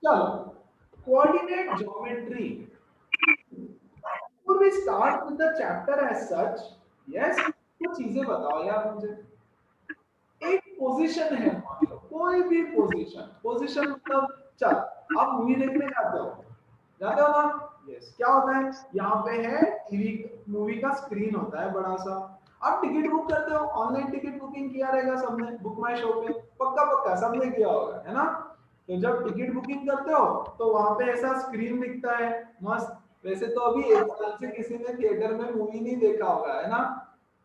चलो, coordinate geometry. Before we start with the chapter as such, yes, कुछ चीजें बताओ यार मुझे। एक पोजीशन है, मान लो कोई भी पोजीशन, पोजीशन मतलब, चल आप मूवी देखने जाते हो, जाते हो ना? यस, क्या होता है यहाँ पे है टीवी, मूवी का स्क्रीन होता है बड़ा सा। आप टिकट बुक करते हो, ऑनलाइन टिकट बुकिंग किया रहेगा सबने, बुक माई शो पे, पक्का पक्का सबने किया होगा, है ना? तो जब टिकट बुकिंग करते हो तो वहां पे ऐसा स्क्रीन दिखता है मस्त। वैसे तो अभी 1 साल से किसी ने थिएटर में मूवी नहीं देखा होगा, है ना?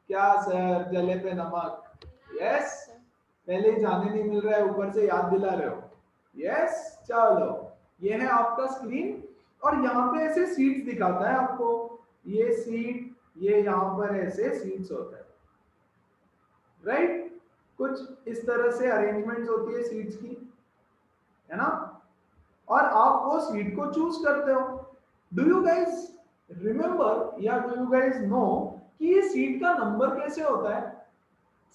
क्या सर, जले पे नमक। यस, पहले ही जाने नहीं मिल रहा है, ऊपर से याद दिला रहे हो। यस, चलो, ये है आपका स्क्रीन। और यहाँ पे ऐसे सीट्स दिखाता है आपको, ये सीट, ये यहाँ पर ऐसे सीट्स होता है, राइट? कुछ इस तरह से अरेंजमेंट्स होती है सीट्स की, है ना? और आप वो सीट को चूज करते हो। डू यू गाइज रिमेंबर या डू यू गाइज नो कि ये सीट का नंबर कैसे होता है?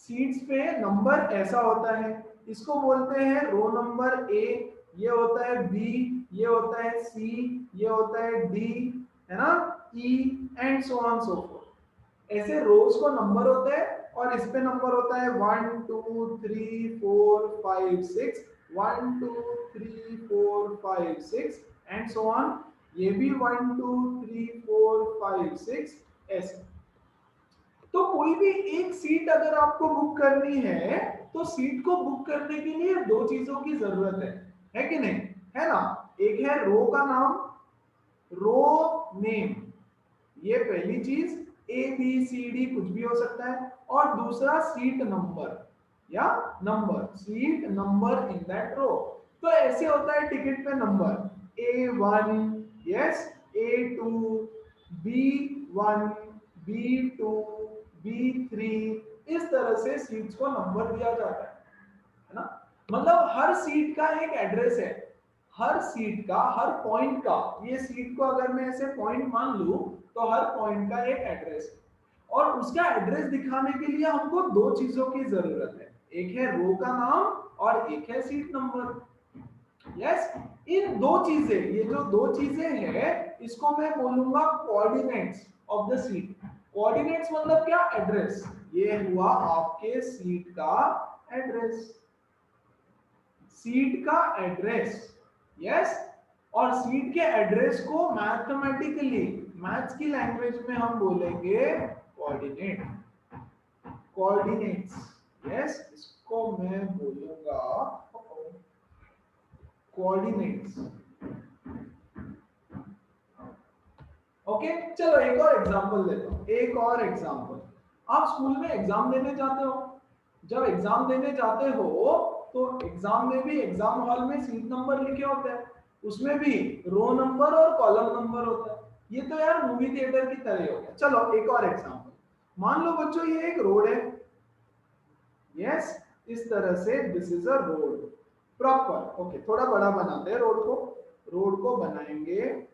सीट्स पे नंबर ऐसा होता है, इसको बोलते हैं रो नंबर ए, ये होता है बी, ये होता है सी, ये होता है डी, है ना? E and so on so fourth. ऐसे रोज को नंबर होते हैं और इस पे नंबर होता है 1 2 3 4 5 6, 1 2 3 4 5 6 एंड सो ऑन। ये भी 1 2 3 4 5 6, ऐसे। तो कोई भी एक सीट अगर आपको बुक करनी है, तो सीट को बुक करने के लिए दो चीजों की जरूरत है कि नहीं? है ना? एक है रो का नाम, रो नेम, ये पहली चीज, ए बी सी डी कुछ भी हो सकता है। और दूसरा सीट नंबर या number, seat number in that row. तो ऐसे होता है टिकट पे number A1, yes, A2, B1, B2, B3, इस तरह से सीट्स को नंबर दिया जाता है ना? मतलब हर सीट का एक एड्रेस है, हर सीट का, हर पॉइंट का। ये सीट को अगर मैं ऐसे पॉइंट मान लूं तो हर पॉइंट का एक एड्रेस है। और उसका एड्रेस दिखाने के लिए हमको दो चीजों की जरूरत है, एक है रो का नाम और एक है सीट नंबर। यस, इन दो चीजें, ये जो दो चीजें हैं, इसको मैं बोलूंगा coordinates of the seat. Coordinates मतलब क्या? एड्रेस। ये हुआ आपके सीट का एड्रेस, सीट का एड्रेस। यस, और सीट के एड्रेस को मैथमेटिकली, मैथ्स की लैंग्वेज में हम बोलेंगे कोऑर्डिनेट, कोऑर्डिनेट्स। यस, इसको मैं बोलूंगा कोऑर्डिनेट्स। ओके, चलो एक और एग्जांपल देता हूं, एक और एग्जांपल। आप स्कूल में एग्जाम देने जाते हो, जब एग्जाम देने जाते हो तो एग्जाम में भी एग्जाम हॉल में सीट नंबर लिखे होते हैं, उसमें भी रो नंबर और कॉलम नंबर होता है। ये तो यार मूवी थिएटर की तरह हो गया। चलो एक और एग्जांपल, मान लो बच्चों ये एक रोड है। यस, इस तरह से this is a road proper. Okay, थोड़ा बड़ा बनाते हैं रोड को, रोड को बनाएंगे,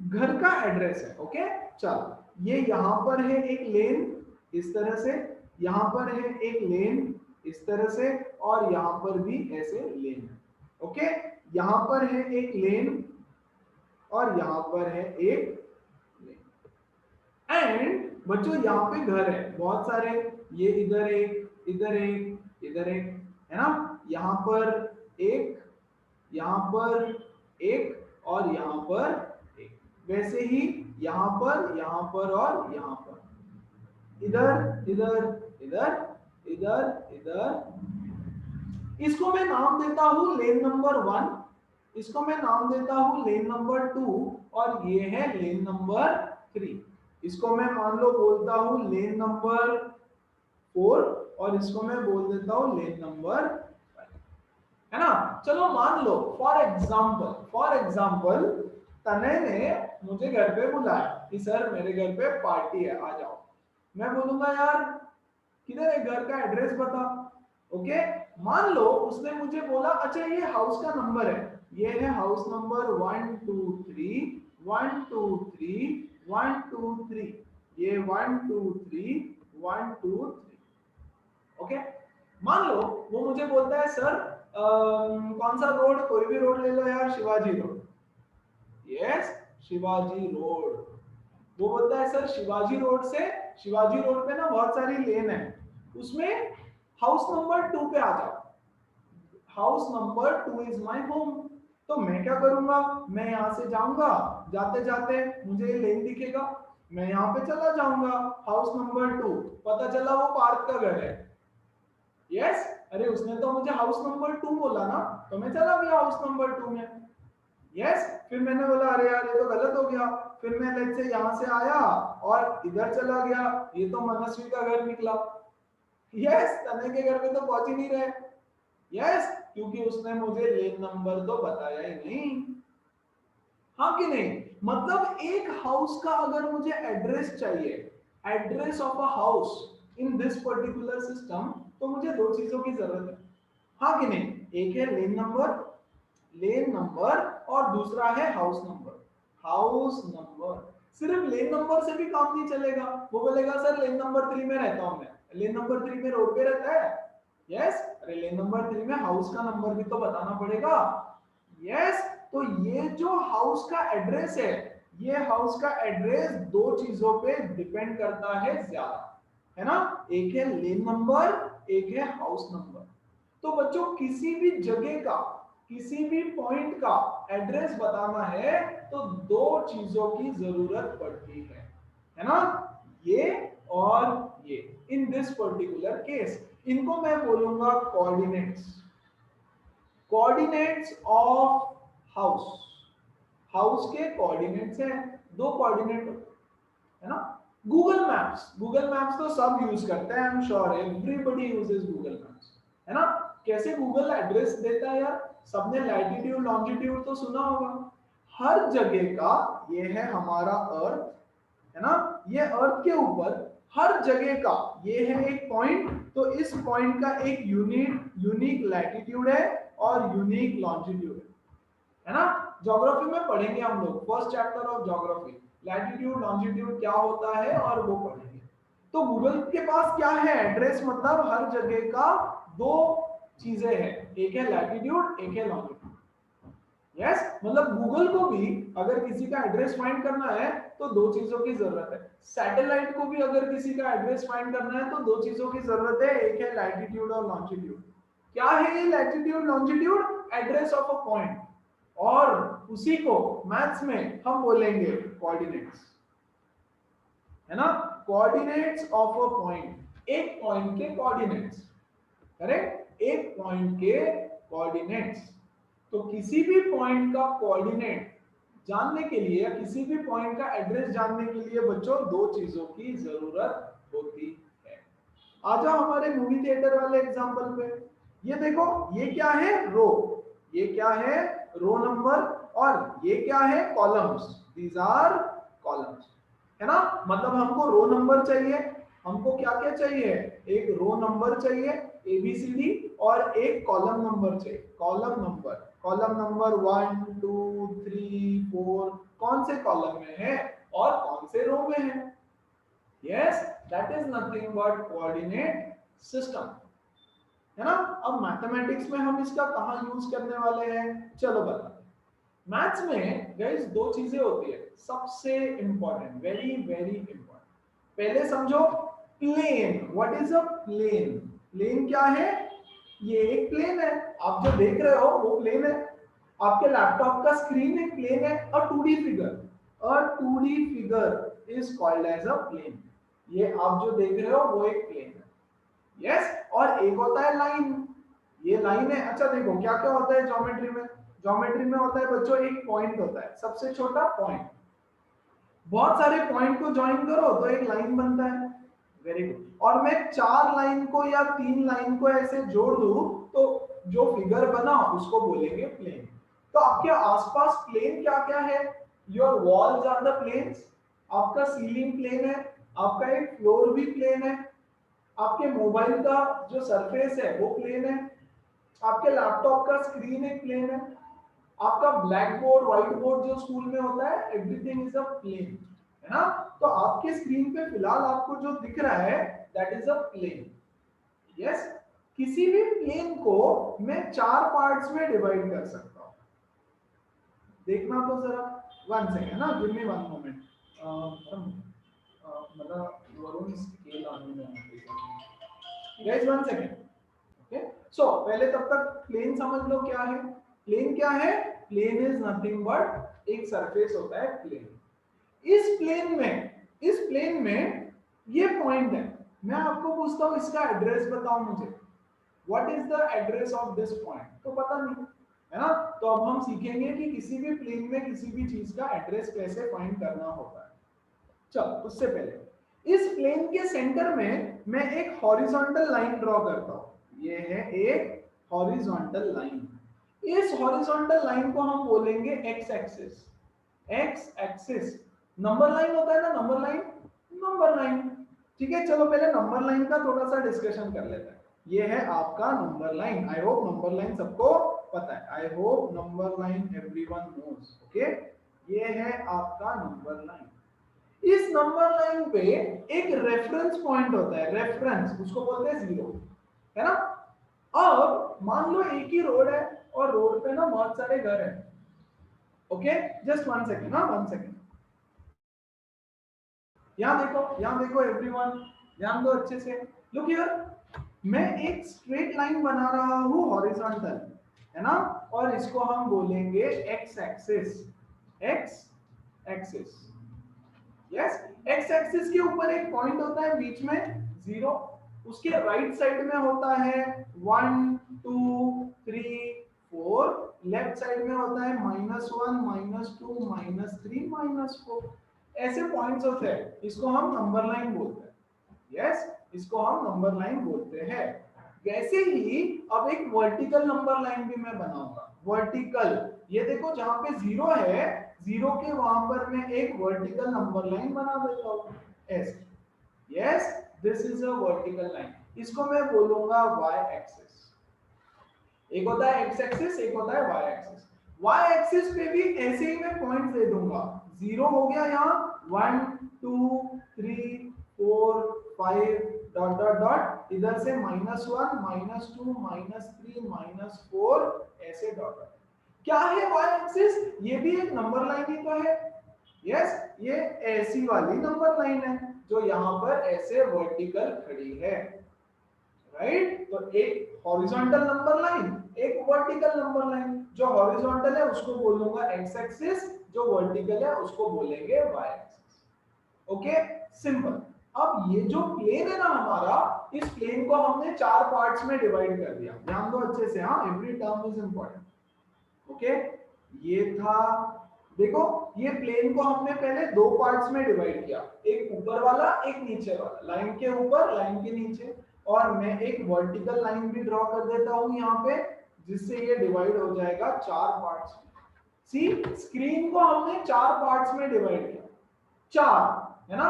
घर का एड्रेस है। ओके, चलो ये यहां पर है एक लेन, इस तरह से, यहां पर है एक लेन इस तरह से, और यहां पर भी ऐसे लेन है। ओके, यहां पर है एक लेन और यहां पर है एक लेन। एंड बच्चों यहाँ पे घर है बहुत सारे, ये इधर एक, इधर एक, इधर एक, है ना? यहाँ पर एक, यहाँ पर एक, और यहाँ पर एक। वैसे ही यहाँ पर, यहाँ पर और यहाँ पर, इधर इधर इधर, इधर इधर। इसको मैं नाम देता हूं लेन नंबर 1, इसको मैं नाम देता हूं लेन नंबर 2, और ये है लेन नंबर 3। इसको मैं मान लो बोलता हूं लेन नंबर 4, और इसको मैं बोल देता हूं लेन नंबर 5, है ना? चलो मान लो फॉर एग्जांपल तनय ने मुझे घर पे बुलाया कि सर मेरे घर पे पार्टी है, आ जाओ। मैं बोलूंगा यार किधर है, घर का एड्रेस बता। ओके, मान लो उसने मुझे बोला अच्छा ये हाउस का नंबर है, ये है हाउस नंबर 123, 123, 123, ये 123, 123। ओके, मान लो वो मुझे बोलता है सर कौन सा रोड, कोई भी रोड ले लो यार, Shivaji road. Yes, Shivaji road. वो बोलता है सर शिवाजी रोड से, शिवाजी रोड पे ना बहुत सारी लेन है, उसमें हाउस नंबर 2 पे आ जाओ। House number 2 is my home. तो मैं क्या करूंगा, मैं यहां से जाऊंगा, जाते जाते मुझे लेन दिखेगा, मैं यहां पे चला जाऊंगा, हाउस नंबर 2, पता चला वो पार्थ का घर है। यस, अरे उसने तो मुझे हाउस नंबर 2 बोला ना, तो मैं चला गया हाउस नंबर 2 में। यस, फिर मैंने बोला अरे यार ये तो गलत हो गया, फिर मैं लेट से यहां से आया और इधर चला गया, ये तो मनस्वी का घर निकला। यस, तने के घर पे तो पहुंच ही नहीं रहे। यस, क्योंकि उसने मुझे लेन नंबर तो बताया ही नहीं। हाँ कि नहीं, मतलब एक हाउस का अगर मुझे एड्रेस चाहिए, address of a house in this particular system, तो मुझे दो चीजों की जरूरत है। हाँ कि नहीं, एक है लेन नंबर, लेन नंबर, और दूसरा है हाउस नंबर। हाउस नंबर, सिर्फ लेन नंबर से भी काम नहीं चलेगा। वो बोलेगा सर लेन नंबर 3 में रहता हूं मैं, लेन नंबर 3 में रोड पे रहता है। यस, अरे लेन नंबर 3 में हाउस का नंबर भी तो बताना पड़ेगा। यस, तो ये जो हाउस का एड्रेस है, ये हाउस का एड्रेस दो चीजों पे डिपेंड करता है ज्यादा, है ना, एक है लेन नंबर, एक है हाउस नंबर। तो बच्चों किसी भी जगह का, किसी भी पॉइंट का एड्रेस बताना है तो दो चीजों की जरूरत पड़ती है ना, ये और ये। इन दिस पर्टिकुलर केस इनको मैं बोलूंगा coordinates, coordinates of house. House के कोऑर्डिनेट्स हैं, दो कोऑर्डिनेट, है ना। गूगल मैप्स, गूगल मैप्स तो सब यूज करते हैं, I am sure everybody uses Google maps, है ना। कैसे गूगल एड्रेस देता है यार, सबने लैटिट्यूड लॉन्जिट्यूड तो सुना होगा। हर जगह का, ये है हमारा अर्थ, है ना, ये अर्थ के ऊपर हर जगह का ये है एक पॉइंट, तो इस पॉइंट का एक यूनिक लैटिट्यूड है और यूनिक लॉन्जिट्यूड है ना। ज्योग्राफी में पढ़ेंगे हम लोग, first chapter of geography, latitude longitude क्या होता है और वो पढ़ेंगे। तो गूगल के पास क्या है, एड्रेस, मतलब हर जगह का दो चीजें हैं, एक है लैटिट्यूड, एक है लॉन्जिट्यूड। यस, मतलब गूगल को भी अगर किसी का एड्रेस फाइंड करना है तो दो चीजों की जरूरत है, सैटेलाइट को भी अगर किसी का एड्रेस फाइंड करना है तो दो चीजों की जरूरत है, एक है लैटिट्यूड और लॉन्जिट्यूड। क्या है ये latitude longitude, address of a point, और उसी को मैथ्स में हम बोलेंगे कोऑर्डिनेट्स, है ना। कोऑर्डिनेट्स ऑफ अ पॉइंट, एक पॉइंट के कोऑर्डिनेट्स, करेक्ट, एक पॉइंट के कोऑर्डिनेट्स। तो किसी भी पॉइंट का कोऑर्डिनेट जानने के लिए या किसी भी पॉइंट का एड्रेस जानने के लिए बच्चों दो चीजों की जरूरत होती है। आ जाओ हमारे मूवी थिएटर वाले एग्जांपल पे, ये देखो, ये क्या है, रो, ये क्या है, रो नंबर, और ये क्या है, कॉलम्स, दीज आर कॉलम्स, है ना। मतलब हमको रो नंबर चाहिए, हमको क्या क्या चाहिए, एक रो नंबर चाहिए एबीसीडी, और एक कॉलम नंबर चाहिए, कॉलम नंबर, कॉलम नंबर 1 2 3 4 कौन से कॉलम में है और कौन से रो में है। Yes, that is nothing but coordinate system, है ना। अब मैथमेटिक्स में हम इसका कहां यूज करने वाले हैं, चलो बताते हैं। मैथ्स में गाइस दो चीजें होती है सबसे इंपॉर्टेंट, वेरी वेरी इंपॉर्टेंट। पहले समझो plane, what is a plane, plane क्या है, ये एक प्लेन है, आप जो देख रहे हो वो प्लेन है, आपके लैपटॉप का स्क्रीन एक प्लेन है, और 2D फिगर, और 2D figure is called as a plane, ये आप जो देख रहे हो वो एक प्लेन है। यस, और एक होता है लाइन, ये लाइन है। अच्छा देखो क्या क्या होता है ज्योमेट्री में, ज्योमेट्री में होता है बच्चों एक पॉइंट होता है, सबसे छोटा पॉइंट, बहुत सारे पॉइंट को ज्वाइन करो तो एक लाइन बनता है, वेरी गुड। और मैं चार लाइन को या तीन लाइन को ऐसे जोड़ दूं तो जो फिगर बना उसको बोलेंगे प्लेन। तो आपके आसपास प्लेन क्या क्या है, your walls are the planes, आपका सीलिंग प्लेन है, आपका एक फ्लोर भी प्लेन है, आपके मोबाइल का जो सरफेस है वो प्लेन है, आपके लैपटॉप का स्क्रीन एक प्लेन है, आपका ब्लैक बोर्ड व्हाइट बोर्ड जो स्कूल में होता है, एवरीथिंग इज अ प्लेन, है ना। तो आपके स्क्रीन पे फिलहाल आपको जो दिख रहा है that is a plane. Yes, किसी भी प्लेन को मैं 4 पार्ट्स में डिवाइड कर सकता हूं। देखना तो जरा, 1 सेकेंड ना, गिव मी 1 मोमेंट। मतलब वरुण स्केल ऑन में गाइस 1 सेकेंड। ओके, सो पहले तब तक प्लेन समझ लो क्या है। प्लेन क्या है? प्लेन इज नथिंग बट एक सरफेस होता है प्लेन। इस प्लेन में ये पॉइंट है। मैं आपको पूछता हूं इसका एड्रेस बताओ मुझे, what is the address of this point, तो पता नहीं है ना। तो अब हम सीखेंगे कि किसी भी प्लेन में किसी भी चीज का एड्रेस कैसे फाइंड करना होता है। चलो उससे पहले इस प्लेन के सेंटर में मैं एक हॉरिजॉन्टल लाइन ड्रॉ करता हूं। ये है एक हॉरिजॉन्टल लाइन। इस हॉरिजॉन्टल लाइन को हम बोलेंगे x axis. X axis number line होता है ना, नंबर लाइन, नंबर लाइन। ठीक है, चलो पहले नंबर लाइन का थोड़ा सा डिस्कशन कर लेते हैं। ये है आपका number line. I hope number line सबको पता है। I hope number line everyone knows. Okay, ये है आपका नंबर लाइन। इस नंबर लाइन पे एक रेफरेंस पॉइंट होता है, रेफरेंस, उसको बोलते हैं 0, है ना। अब मान लो एक ही रोड है और रोड पे ना बहुत सारे घर हैं। ओके, जस्ट 1 सेकेंड, हाँ 1 सेकेंड। यहां देखो एवरीवन, ध्यान दो अच्छे से। लुक हियर, मैं एक स्ट्रेट लाइन बना रहा हूं हॉरिजॉन्टल, है ना, और इसको हम बोलेंगे x axis. X axis, yes. X axis के ऊपर एक पॉइंट होता है बीच में 0, उसके राइट साइड में होता है 1 2 3 4, लेफ्ट साइड में होता है -1 -2 -3 -4। ऐसे पॉइंट्स होते हैं, इसको हम नंबर लाइन बोलते हैं। यस, इसको हम नंबर लाइन बोलते हैं। वैसे ही अब एक वर्टिकल नंबर लाइन भी मैं बनाऊंगा। वर्टिकल, ये देखो जहां पे 0 है, 0 के वहां पर मैं एक वर्टिकल नंबर लाइन बना देता हूं ऐसे। Yes, this is a vertical line. इसको मैं बोलूंगा y एक्सिस। एक होता है x एक्सिस, एक होता है y एक्सिस। y एक्सिस पे भी ऐसे ही मैं पॉइंट्स दे दूंगा। 0 हो गया यहाँ, 1 2 3 4 5 डॉट डॉट डॉट, इधर से -1 -2 -3 -4 ऐसे डॉट डॉट। क्या है y एक्सिस? ये भी एक नंबर लाइन ही तो है। यस, ये ऐसी वाली नंबर लाइन है जो यहाँ पर ऐसे वर्टिकल खड़ी है, राइट। तो एक हॉरिजॉन्टल नंबर लाइन, एक वर्टिकल नंबर लाइन। जो हॉरिजॉन्टल है उसको बोलूंगा एक्स एक्सिस, जो वर्टिकल है उसको बोलेंगे वाई एक्सिस। Okay, simple. अब ये जो प्लेन है ना हमारा, इस प्लेन को हमने 4 पार्ट्स में डिवाइड कर दिया। ध्यान दो अच्छे से, हाँ, every term is important. Okay, ये था, देखो ये प्लेन को हमने पहले 2 पार्ट्स में डिवाइड किया, एक ऊपर वाला एक नीचे वाला, लाइन के ऊपर लाइन के नीचे। और मैं एक वर्टिकल लाइन भी ड्रॉ कर देता हूं यहाँ पे, जिससे ये डिवाइड हो जाएगा 4 पार्ट्स में। सी, स्क्रीन को हमने 4 पार्ट्स में डिवाइड किया, 4, है ना।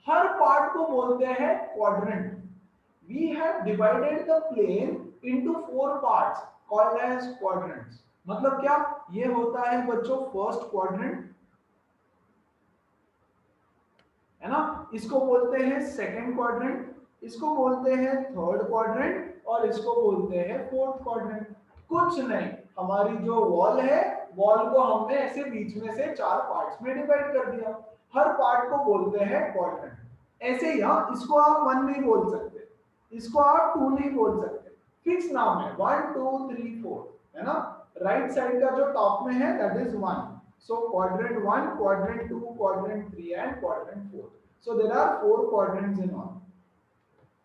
हर पार्ट को बोलते हैं quadrant. We have divided the plane into 4 parts called as quadrants. मतलब क्या, ये होता है बच्चों फर्स्ट क्वाड्रेंट, है ना। इसको बोलते हैं सेकंड क्वाड्रेंट, इसको बोलते हैं थर्ड क्वाड्रेंट, और इसको बोलते हैं फोर्थ क्वाड्रेंट। कुछ नहीं, हमारी जो वॉल है, वॉल को हमने ऐसे बीच में से 4 पार्ट्स में डिवाइड कर दिया। हर पार्ट को बोलते हैं क्वाड्रेंट। ऐसे ही हाँ, इसको आप 1 नहीं बोल सकते, इसको आप 2 नहीं बोल सकते, फिक्स नाम है 1 2 3 4, है ना। राइट साइड का जो टॉप में है that is 1, so quadrant 1 quadrant 2 quadrant 3 and quadrant 4, so there are 4 quadrants in all.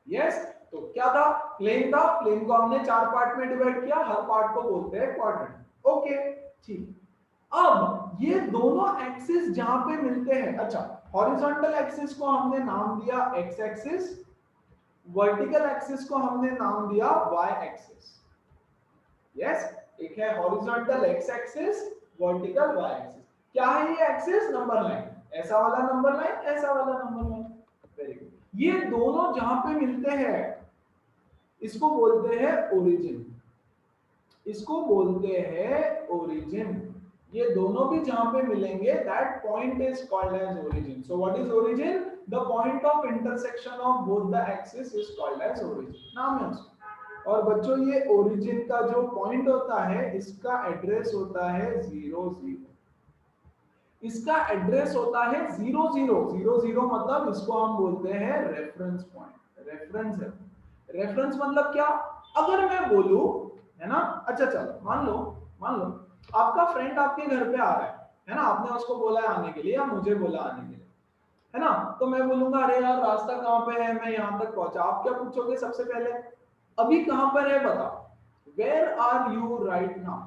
yes, तो क्या था, प्लेन था, प्लेन को हमने 4 पार्ट में डिवाइड किया, हर पार्ट को बोलते हैं क्वाड्रेंट। ओके, ठीक। अब ये दोनों एक्सिस जहां पे मिलते हैं, अच्छा, हॉरिजॉन्टल एक्सिस को हमने नाम दिया एक्स एक्सिस, वर्टिकल एक्सिस को हमने नाम दिया वाई एक्सिस। यस, एक है horizontal x axis, vertical y axis. क्या है ये एक्सिस? नंबर लाइन, ऐसा वाला नंबर लाइन, ऐसा वाला नंबर लाइन। Very good. ये दोनों जहां पे मिलते हैं इसको बोलते हैं ओरिजिन, इसको बोलते हैं ओरिजिन। ये दोनों भी जहां पे मिलेंगे that point is called as origin. So what is origin? The point of intersection of both the axis is called as origin. नाम है उसका। और बच्चों ये ओरिजिन का जो पॉइंट होता है इसका एड्रेस होता है 00, इसका एड्रेस होता है 00 मतलब इसको हम बोलते हैं रेफरेंस पॉइंट। रेफरेंस है, रेफरेंस मतलब क्या, अगर मैं बोलूं, है ना, अच्छा चलो मान लो आपका फ्रेंड आपके घर पे आ रहा है ना, आपने उसको बोला है आने के लिए या मुझे बोला आने के लिए, है ना, तो मैं बोलूंगा अरे यार रास्ता कहाँ पे है, मैं यहाँ तक पहुंचा। आप क्या पूछोगे सबसे पहले, अभी कहाँ पर है बताओ, where are you right now.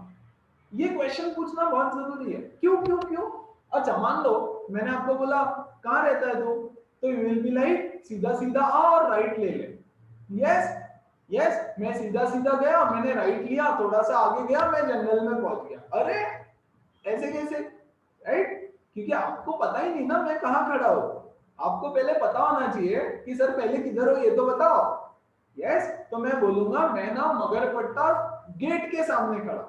ये क्वेश्चन पूछना बहुत जरूरी है। क्यों क्यों क्यों, अच्छा मान लो मैंने आपको बोला कहाँ रहता है तू, तो यू विल बी लाइक सीधा सीधा आ और राइट ले ले। यस यस, मैं सीधा सीधा गया, मैंने राइट लिया, थोड़ा सा आगे गया, मैं जंगल में पहुंच गया। अरे ऐसे कैसे, राइट, क्योंकि आपको पता ही नहीं ना मैं कहाँ खड़ा हूं। आपको पहले पता होना चाहिए कि सर पहले किधर हो ये तो बताओ। यस, तो मैं बोलूंगा मैं ना मगरपट्टा गेट के सामने खड़ा,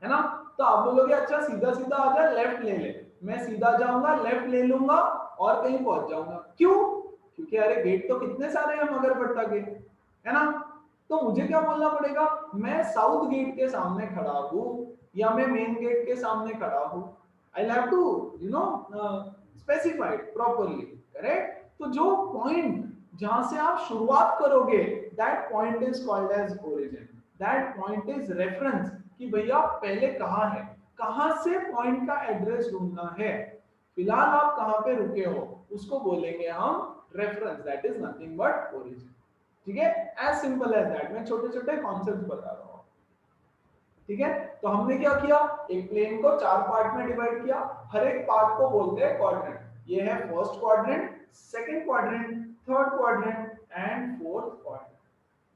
है ना, तो आप बोलोगे अच्छा सीधा सीधा आ जा, लेफ्ट ले ले। मैं सीधा जाऊंगा, लेफ्ट ले लूंगा और कहीं पहुंच जाऊंगा। क्यों, क्योंकि अरे गेट तो कितने सारे हैं मगरपट्टा के, है ना, तो मुझे क्या बोलना पड़ेगा, मैं साउथ गेट के सामने खड़ा हूं या मैं मेन गेट के सामने खड़ा हूं। I have to you know specified properly, correct. तो जो पॉइंट जहां से आप शुरुआत करोगे, that point is called as origin, that point is reference, कि भैया पहले कहां है, कहां से पॉइंट का एड्रेस ढूंढना है, फिलहाल आप कहां पे रुके हो, उसको बोलेंगे हम reference, that is nothing but origin. ठीक है, एज सिंपल एज दैट। मैं छोटे छोटे कॉन्सेप्ट बता रहा हूं। ठीक है, तो हमने क्या किया, एक प्लेन को चार पार्ट में डिवाइड किया, हर एक पार्ट को बोलते हैं क्वाड्रेंट। ये है first quadrant, second quadrant, third quadrant and fourth quadrant.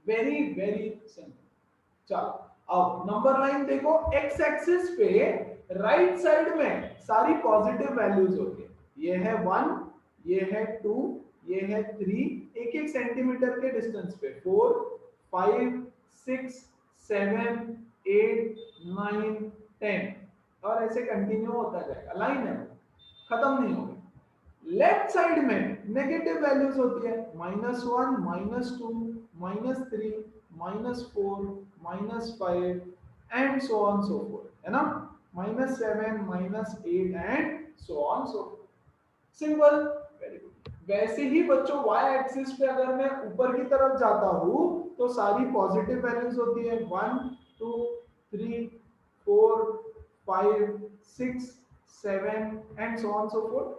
Very very simple. चलो अब नंबर लाइन देखो, एक्स एक्सिस पे राइट साइड में सारी पॉजिटिव वैल्यूज होती है। ये है 1, ये है 2, ये है 3, एक एक सेंटीमीटर के डिस्टेंस पे 4, 5, 6, 7, 8, 9, 10 और ऐसे कंटिन्यू होता जाएगा, लाइन है, खत्म नहीं होगा। लेफ्ट साइड में नेगेटिव वैल्यूज होती है, -1, -2, -3, -4, -5 and so on so fourth, है ना, -7, -8 and so on so fourth. Simple, very good. वैसे ही बच्चों वाई एक्सिस पे अगर मैं ऊपर की तरफ जाता हूं तो सारी पॉजिटिव वैल्यूज होती है, 1, 2, 3, 4, 5, 6, 7 and so on so forth.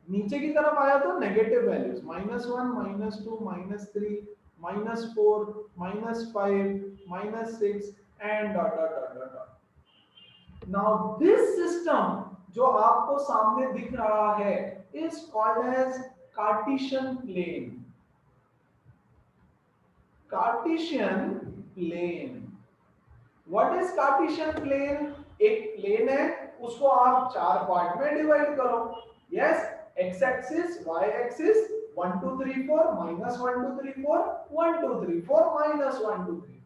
नीचे की तरफ आया तो negative values, -1, -2, -3, -4, -5, -6 and dot dot dot dot dot. Now this system जो आपको सामने दिख रहा है is called as Cartesian plane. Cartesian plane, what is Cartesian plane, एक प्लेन है, उसको आप चार पार्ट में डिवाइड करो। Yes, x axis, y axis, 1 2 3 4 -1 2 3 4 1 2 3 4 -1 2 3,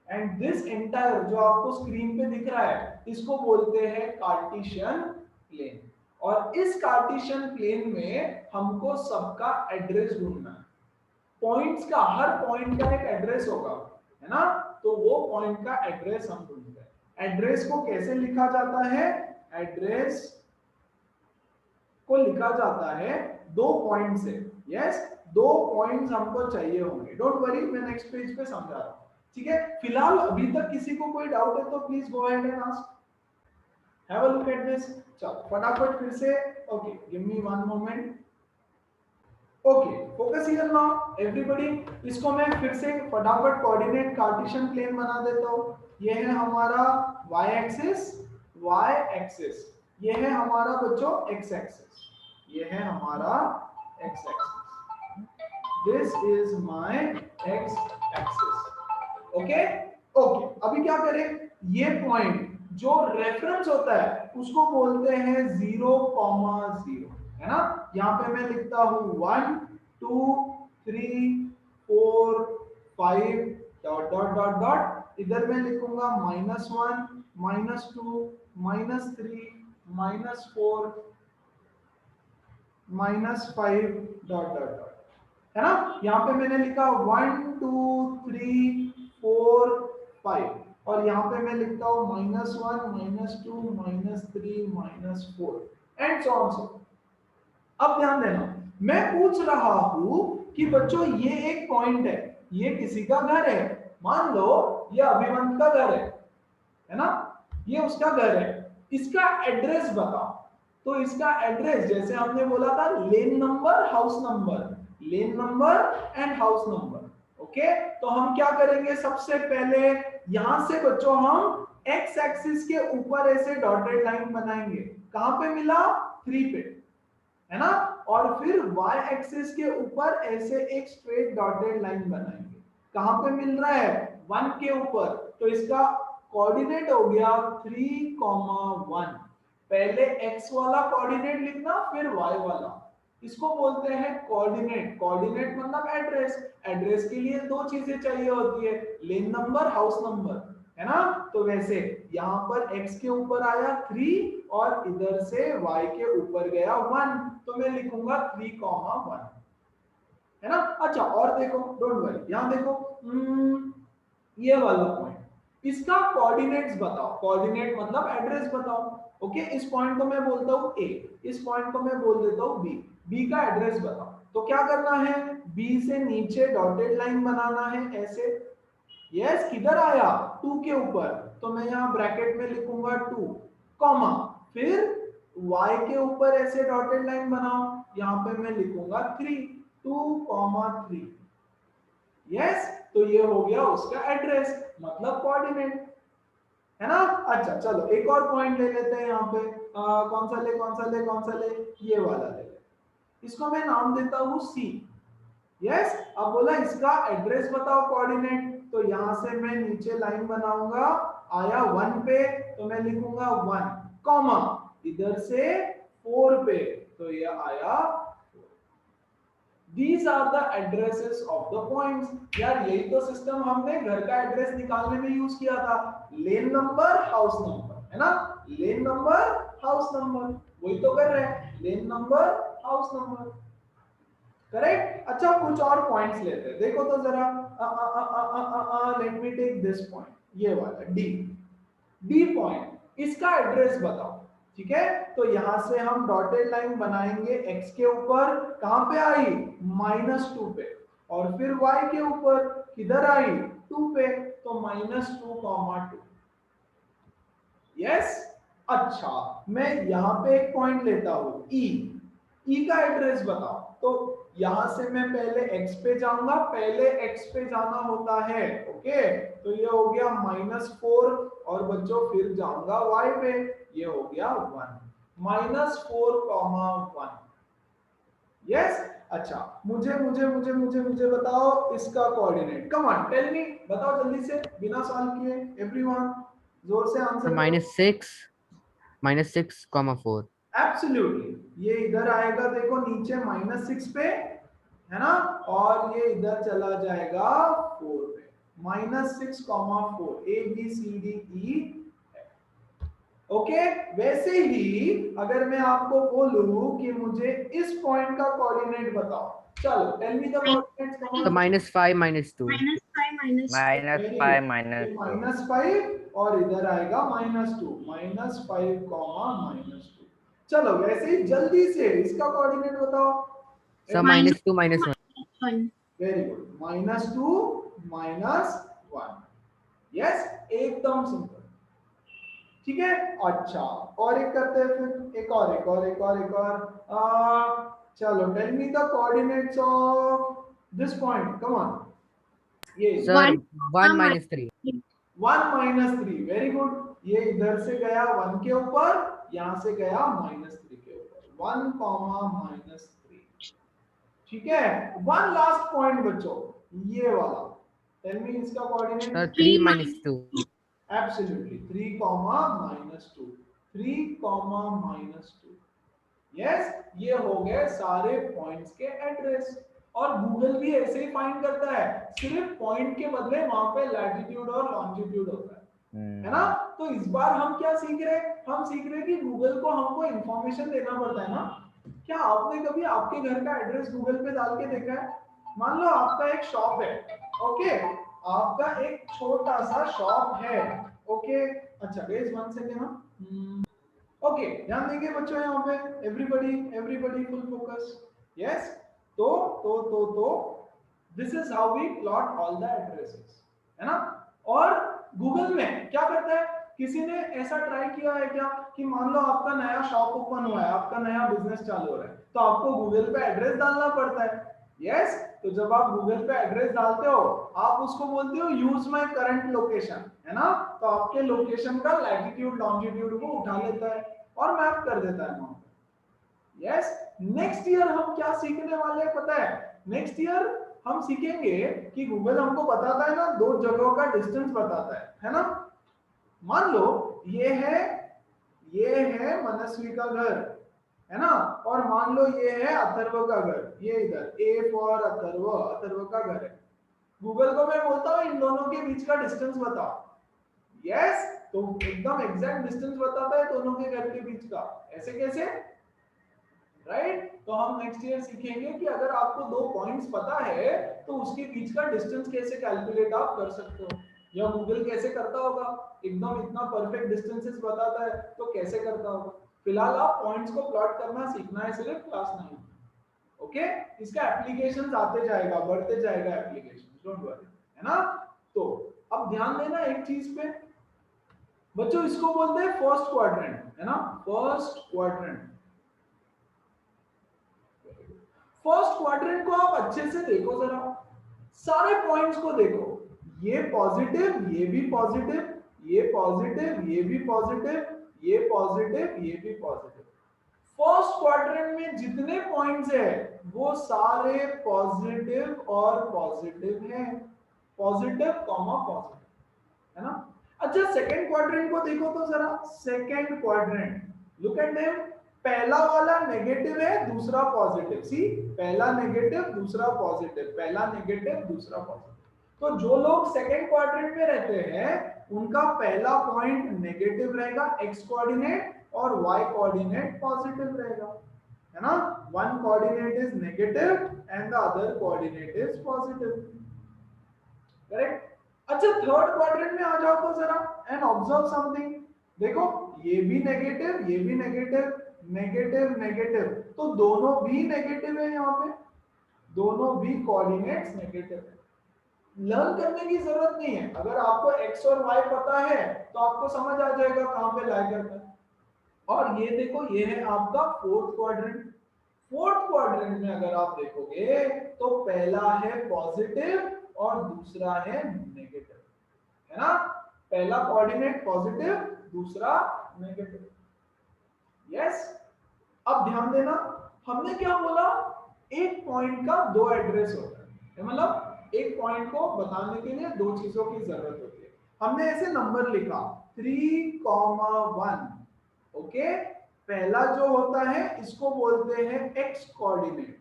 and this entire जो आपको स्क्रीन पे दिख रहा है इसको बोलते हैं कार्टेशियन प्लेन। और इस कार्टेशियन प्लेन में हमको सबका एड्रेस ढूंढना है। पॉइंट्स का, हर पॉइंट का एक एड्रेस होगा, है ना, तो वो पॉइंट का एड्रेस हम ढूंढते हैं। एड्रेस को कैसे लिखा जाता है, एड्रेस को लिखा जाता है दो पॉइंट से। यस, दो पॉइंट्स हमको चाहिए होंगे, डोंट वरी, मैं नेक्स्ट पेज पे समझा रहा हूं। ठीक है, फिलहाल अभी तक किसी को कोई डाउट है तो please go ahead and ask, have a look at this. चलो फटाफट फिर से, okay give me one moment. Okay, focus here now everybody. इसको मैं फिर से फटाफट कोऑर्डिनेट कार्टेशियन प्लेन बना देता हूं। ये है हमारा y एक्सिस, y एक्सिस, ये है हमारा बच्चों x एक्सिस, ये है हमारा x axis, this is my x axis. Okay okay, अभी क्या करें, ये पॉइंट जो रेफरेंस होता है उसको बोलते हैं 0,0, है ना। यहां पे मैं लिखता हूं 1 2 3 4 5 डॉट डॉट डॉट डॉट, इधर मैं लिखूंगा -1 -2 -3 -4 -5 डॉट डॉट डॉट, है ना। यहाँ पे मैंने लिखा 1 2 3 4 5 और यहाँ पे मैं लिखता हूँ -1 -2 -3 -4 एंड सो ऑन सो। अब ध्यान देना, मैं पूछ रहा हूं कि बच्चों ये एक पॉइंट है, ये किसी का घर है, मान लो ये अभिमन्यु का घर है ना, ये उसका घर है, इसका एड्रेस बताओ। तो इसका एड्रेस जैसे हमने बोला था लेन number house number, lane number and house number. Okay, तो हम क्या करेंगे, सबसे पहले यहां से बच्चों हम एक्स एक्सिस के ऊपर ऐसे डॉटेड लाइन बनाएंगे, कहां पे मिला 3 पे, है ना, और फिर y एक्सिस के ऊपर ऐसे एक स्ट्रेट डॉटेड लाइन बनाएंगे, कहां पे मिल रहा है 1 के ऊपर, तो इसका कोऑर्डिनेट हो गया 3,1। पहले x वाला कोऑर्डिनेट लिखना फिर y वाला, इसको बोलते हैं कोऑर्डिनेट। कोऑर्डिनेट मतलब एड्रेस, एड्रेस के लिए दो चीजें चाहिए होती है, लेन नंबर हाउस नंबर, है ना। तो वैसे यहाँ पर x के ऊपर आया 3 और इधर से y के ऊपर गया 1, तो मैं लिखूंगा 3,1, है ना। अच्छा और देखो, डोंट वरी, यहाँ देखो ये वाला पॉइंट, इसका कोऑर्डिनेट्स बताओ, कोऑर्डिनेट मतलब एड्रेस बताओ। ओके, इस पॉइंट को मैं बोलता हूँ A, इस पॉइंट को मैं बोल देता हूँ B, B का एड्रेस बताओ। तो क्या करना है, B से नीचे डॉटेड लाइन बनाना है ऐसे, यस, किधर आया 2 के ऊपर, तो मैं यहाँ ब्रैकेट में लिखूंगा 2 कॉमा, फिर y के ऊपर ऐसे डॉटेड लाइन बनाओ, यहाँ पे मैं लिखूंगा 3 2,3, यस। तो ये हो गया उसका एड्रेस मतलब कोऑर्डिनेट, है ना। अच्छा चलो एक और पॉइंट ले लेते हैं यहाँ पे, कौन सा ले कौन सा ले कौन सा ले, ये वाला ले ले, इसको मैं नाम देता हूँ C, यस। अब बोला इसका एड्रेस बताओ कोऑर्डिनेट, तो यहां से मैं नीचे लाइन बनाऊंगा, आया 1 पे तो मैं लिखूंगा 1 कॉमा, इधर से 4 पे तो ये आया 4। These are the addresses of the points। यार यही तो सिस्टम हमने घर का एड्रेस निकालने में यूज किया था, लेन नंबर हाउस नंबर, है ना, लेन नंबर हाउस नंबर, वही तो कर रहे हैं, lane number house number, correct. अच्छा कुछ और पॉइंट्स लेते हैं, देखो तो जरा, let me take this point, ये वाला डी पॉइंट, इसका एड्रेस बताओ, ठीक है। तो यहां से हम डॉटेड लाइन बनाएंगे x के ऊपर, कहां पे आई -2 पे, और फिर y के ऊपर किधर आई 2 पे, तो -2,2, यस। अच्छा मैं यहां पे एक पॉइंट लेता हूं ई का एड्रेस बताओ, तो यहां से मैं पहले x पे जाऊंगा, पहले x पे जाना होता है, ओके, तो ये हो गया -4 और बच्चों फिर जाऊंगा y पे, ये हो गया 1 -4,1, यस। अच्छा मुझे मुझे मुझे मुझे मुझे बताओ इसका coordinate, come on tell me, बताओ जल्दी से बिना सॉल्व किए, एवरीवन जोर से आंसर करो। -6 -6,4। एब्सोल्युटली, ये इधर आएगा, देखो नीचे -6 पे, है ना, और ये इधर चला जाएगा 4 पे, -6,4, ABCDE। ओके, वैसे ही अगर मैं आपको बोलूं कि मुझे इस पॉइंट का कोऑर्डिनेट बताओ, चलो टेल मी द कोऑर्डिनेट्स, कम तो ऑन। -5 -2। -5 और इधर आएगा -2, -5, चलो वैसे ही जल्दी से इसका कोऑर्डिनेट बताओ। सर -2 -1। वेरी गुड, -2 -1, यस, एकदम सिंपल, ठीक है। अच्छा और एक करते हैं, फिर एक और चलो tell me the coordinates of this point, come on, ये सर 1 -3। 1 -3, वेरी गुड, ये इधर से गया 1 के ऊपर, यहां से गया -3 के ऊपर, 1, -3, ठीक है। वन लास्ट पॉइंट बच्चों, ये वाला, टेल मी इसका कोऑर्डिनेट। सर 3 -2। Absolutely 3, -2, 3, -2, yes. ये हो गए सारे पॉइंट्स के एड्रेस, और गूगल भी ऐसे ही फाइंड करता है, सिर्फ पॉइंट के बदले वहां पे लैटिट्यूड और लॉन्जिट्यूड होता है ना। तो इस बार हम क्या सीख रहे हैं, हम सीख रहे हैं कि गूगल को हमको इंफॉर्मेशन देना पड़ता है ना। क्या आपने कभी आपके घर का एड्रेस गूगल पे डाल के देखा है, मान लो आपका एक शॉप है, ओके, आपका एक छोटा सा शॉप है, ओके। अच्छा गाइस 1 सेकंड ना, ओके ध्यान देंगे बच्चों यहाँ पे, एवरीबॉडी फुल फोकस, यस। तो this is how we plot all the addresses, है ना। और गूगल में क्या करता है, किसी ने ऐसा ट्राई किया है क्या कि मान लो आपका नया शॉप ओपन हुआ है, आपका नया बिजनेस चालू हो रहा है, तो आपको गूगल पे एड्रेस डालना पड़ता है, यस। तो जब आप गूगल पे एड्रेस डालते हो, आप उसको बोलते हो यूज माय करंट लोकेशन, है ना। तो आपके लोकेशन का लैटिट्यूड लॉन्जिट्यूड को उठा लेता है और मैप कर देता है वहां पे, यस। नेक्स्ट ईयर हम क्या सीखने वाले हैं पता है, नेक्स्ट ईयर हम सीखेंगे कि गूगल हमको बताता है ना, दो जगहों का डिस्टेंस बताता है ना। मान लो ये है मनस्वी का घर, है ना, और मान लो ये है अथर्व का घर, ये इधर ए फॉर अथर्व का घर है। गूगल को मैं बोलता हूं इन दोनों के बीच का डिस्टेंस बताओ, यस। तो एकदम एग्जैक्ट डिस्टेंस बताता है दोनों के घर के बीच का, ऐसे कैसे, राइट। तो हम नेक्स्ट ईयर सीखेंगे कि अगर आपको दो पॉइंट्स पता है तो उसके बीच का डिस्टेंस कैसे कैलकुलेट आप कर सकते हो, या गूगल कैसे करता होगा, एकदम इतना परफेक्ट डिस्टेंसेस बताता है तो कैसे करता होगा। फिलहाल आप पॉइंट्स को प्लॉट करना सीखना है सिर्फ क्लास 9 में, ओके। इसका एप्लीकेशंस आते जाएगा, बढ़ते जाएगा एप्लीकेशंस, डोंट वरी, है ना। तो अब ध्यान देना एक चीज पे बच्चों, इसको बोलते हैं फर्स्ट क्वाड्रेंट, है ना, फर्स्ट क्वाड्रेंट। फर्स्ट क्वाड्रेंट को आप अच्छे से देखो जरा, सारे पॉइंट्स को देखो, ये पॉजिटिव, ये भी पॉजिटिव, ये पॉजिटिव, ये भी पॉजिटिव, ये पॉजिटिव, ये भी पॉजिटिव। फर्स्ट क्वाड्रेंट में जितने पॉइंट्स है वो सारे पॉजिटिव और पॉजिटिव हैं, पॉजिटिव कॉमा पॉजिटिव, है ना। अच्छा सेकंड क्वाड्रेंट को देखो तो जरा, second quadrant, look at them. पहला वाला नेगेटिव है, दूसरा पॉजिटिव, सी पहला नेगेटिव दूसरा पॉजिटिव, पहला नेगेटिव दूसरा पॉजिटिव। तो जो लोग सेकंड क्वाड्रेंट में रहते हैं उनका पहला पॉइंट नेगेटिव रहेगा एक्स कोऑर्डिनेट, और वाई कोऑर्डिनेट पॉजिटिव रहेगा, है ना। One coordinate is negative and the other coordinate is positive, correct. अच्छा थर्ड क्वाड्रेंट में आ जाओ तो जरा एंड ऑब्जर्व समथिंग, देखो ये भी नेगेटिव, ये भी नेगेटिव, नेगेटिव नेगेटिव, तो दोनों भी नेगेटिव है, यहाँ पे दोनों भी कोऑर्डिनेट्स नेगेटिव है। लर्न करने की जरूरत नहीं है, अगर आपको x और y पता है तो आपको समझ आ जाएगा कहां पे लाई करना है। और ये देखो ये है आपका फोर्थ क्वाड्रेंट। फोर्थ क्वाड्रेंट में अगर आप देखोगे तो पहला है पॉजिटिव और दूसरा है नेगेटिव, है ना। पहला कोऑर्डिनेट पॉजिटिव, दूसरा नेगेटिव, यस। अब ध्यान देना, हमने क्या बोला, एक पॉइंट का दो एड्रेस होता है, मतलब एक पॉइंट को बताने के लिए दो चीजों की जरूरत होती है। हमने ऐसे नंबर लिखा 3,1, ओके। पहला जो होता है इसको बोलते हैं एक्स कोऑर्डिनेट,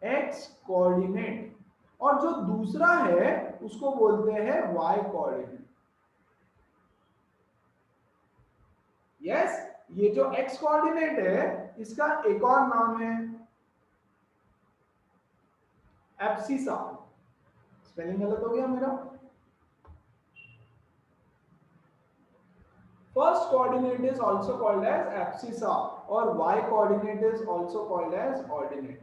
एक्स कोऑर्डिनेट, और जो दूसरा है उसको बोलते हैं वाई कोऑर्डिनेट, यस। ये जो एक्स कोऑर्डिनेट है इसका एक और नाम है एब्सिसा, स्पेलिंग गलत हो गया मेरा। First coordinate is also called as abscissa, or y coordinate is also called as ordinate,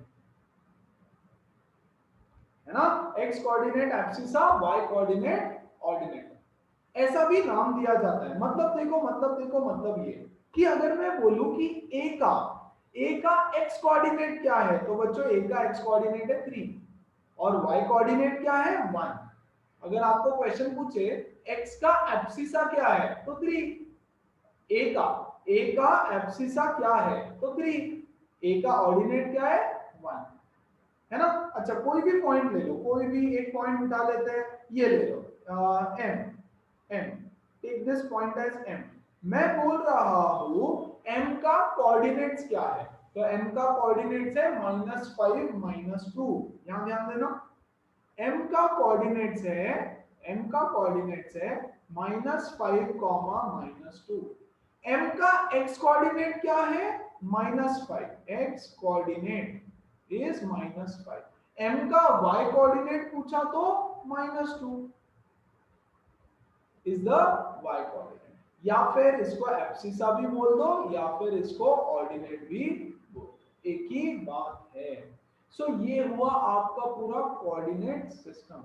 है ना। x coordinate abscissa, y coordinate ordinate, ऐसा भी नाम दिया जाता है। मतलब ये कि अगर मैं बोलूं कि a का x कोऑर्डिनेट क्या है, तो बच्चों a का x कोऑर्डिनेट है 3 और y कोऑर्डिनेट क्या है 1। अगर आपको क्वेश्चन पूछे x का एब्सिसा क्या है तो 3, ए का एब्सिसा क्या है तो 3, ए का ऑर्डिनेट क्या है 1, है ना। अच्छा कोई भी पॉइंट ले लो, कोई भी एक पॉइंट उठा लेते हैं, ये ले लो M, take this point as M. मैं बोल रहा हूं एम का कोऑर्डिनेट्स क्या है, तो एम का कोऑर्डिनेट्स है -5 -2, यहां ध्यान देना। एम का कोऑर्डिनेट्स है -5, -2। m का x कोऑर्डिनेट क्या है -5, x कोऑर्डिनेट इज -5। m का y कोऑर्डिनेट पूछा तो -2 इज द y कोऑर्डिनेट, या फिर इसको एब्सिसा भी बोल दो या फिर इसको ऑर्डिनेट भी बोल दो, एक ही बात है। सो ये हुआ आपका पूरा कोऑर्डिनेट सिस्टम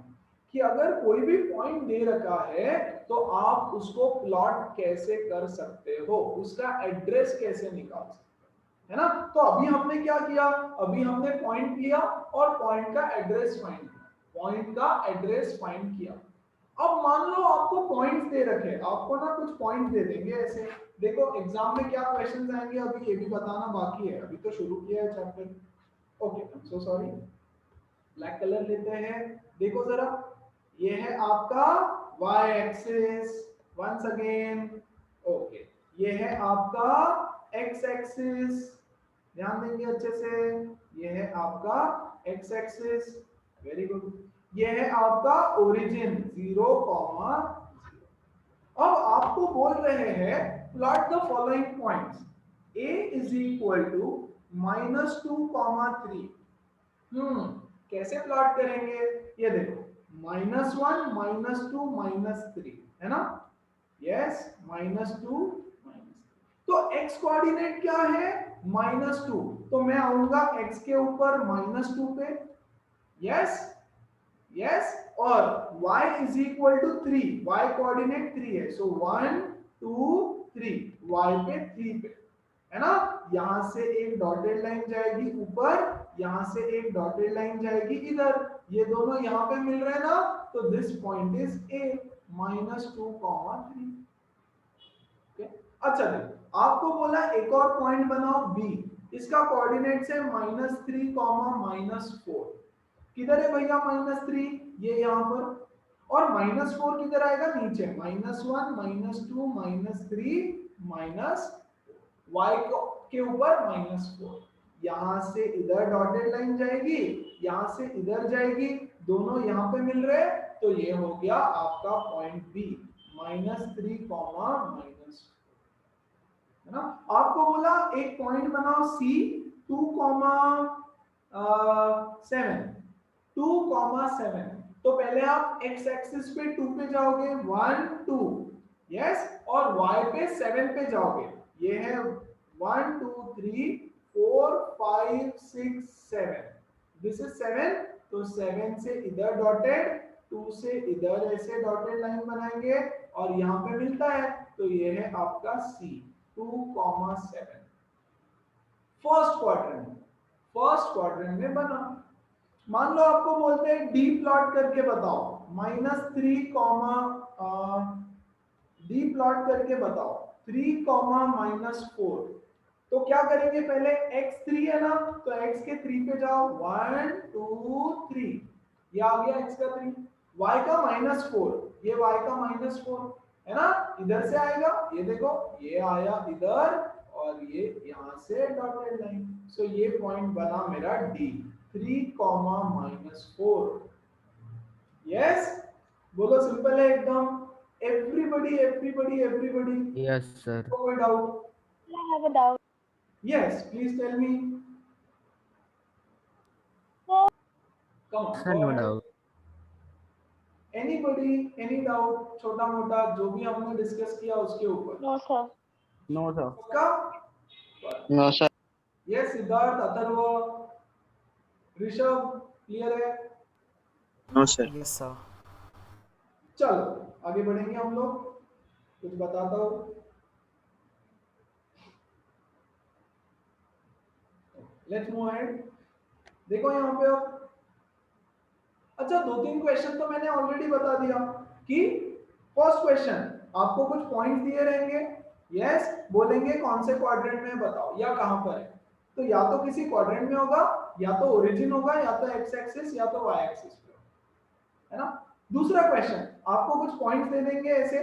कि अगर कोई भी पॉइंट दे रखा है तो आप उसको प्लॉट कैसे कर सकते हो, उसका एड्रेस कैसे निकाल सकते हो, है ना। तो अभी हमने क्या किया, अभी हमने पॉइंट लिया और पॉइंट का एड्रेस फाइंड किया, पॉइंट का एड्रेस फाइंड किया। अब मान लो आपको पॉइंट्स दे रखे, आपको ना कुछ पॉइंट दे देंगे ऐसे, देखो एग्जाम में क्या क्वेश्चंस आएंगे अभी ये भी बताना बाकी है, अभी तो शुरू किया है chapter. Okay I am so sorry, black colour लेते हैं। देखो जरा, ये है आपका y axis, once again, okay, ये है आपका x एक्सिस, ध्यान देंगे अच्छे से, ये है आपका x एक्सिस, वेरी गुड, ये है आपका ओरिजिन 0, 0। अब आपको बोल रहे हैं plot the following points, a is equal to -2, 3। कैसे प्लॉट करेंगे, ये देखो -1, -2, -3 है ना, यस, -2, तो x कोऑर्डिनेट क्या है -2, तो मैं आऊंगा x के ऊपर -2 पे, यस यस, और y is equal to 3, y coordinate 3 है, सो 1 2 3, y पे 3 पे, है ना। यहां से एक डॉटेड लाइन जाएगी ऊपर, यहां से एक डॉटेड लाइन जाएगी इधर, ये दोनों यहां पे मिल रहे हैं ना, तो दिस पॉइंट इज a, -2, 3। अच्छा देखो, आपको बोला एक और पॉइंट बनाओ b, इसका कोऑर्डिनेट्स है -3, -4। किधर है भैया -3, ये यहां पर, और -4 किधर आएगा नीचे, -1, -2, -3, y के ऊपर -4, यहां से इधर डॉटेड लाइन जाएगी, यहां से इधर जाएगी, दोनों यहां पे मिल रहे, तो ये हो गया आपका पॉइंट बी, -3, -4, है ना। आपको बोला एक पॉइंट बनाओ सी, 2, 7, 2, 7, तो पहले आप x एक्सिस पे 2 पे जाओगे, 1 2, यस, और y पे 7 पे जाओगे, ये है 1 2 3 4 5 6 7, दिस इज 7, तो 7 से इधर डॉटेड, 2 से इधर ऐसे डॉटेड लाइन बनाएंगे और यहां पे मिलता है, तो ये है आपका C, 2, 7, फर्स्ट क्वाड्रेंट में बना। मान लो आपको बोलते हैं डी प्लॉट करके बताओ, डी प्लॉट करके बताओ 3, -4, तो क्या करेंगे, पहले x3 है ना, तो x के 3 पे जाओ, 1 2 3, ये आ गया x का 3, y का -4, ये y का -4 है ना, इधर से आएगा, ये देखो ये आया इधर और ये यहां से डॉटेड लाइन, सो ये पॉइंट बना मेरा D, 3, -4, यस, बोलो सिंपल है एकदम, एवरीबॉडी, Yes, sir. कोई doubt, I have a doubt. Yes please tell me, So, come on, Sir, no doubt. Anybody, any doubt, छोटा मोटा जो भी हमने डिस्कस किया उसके ऊपर, no, sir. No, sir. पक्का, no sir. Yes, Siddharth, Atharva, Rishabh, clear है, नो सर। Yes sir. चलो आगे बढ़ेंगे हम लोग, कुछ बताता हूँ, लेट्स मूव अहेड। देखो यहाँ पे अब, अच्छा 2-3 क्वेश्चन तो मैंने ऑलरेडी बता दिया कि फर्स्ट क्वेश्चन आपको कुछ पॉइंट्स दिए रहेंगे, यस, बोलेंगे कौन से क्वाड्रेंट में बताओ या कहां पर है, तो या तो किसी क्वाड्रेंट में होगा, या तो ओरिजिन होगा, या तो एक्स एक्सिस या तो वाई एक्सिस पे, है ना। दूसरा क्वेश्चन आपको कुछ पॉइंट्स दे देंगे ऐसे,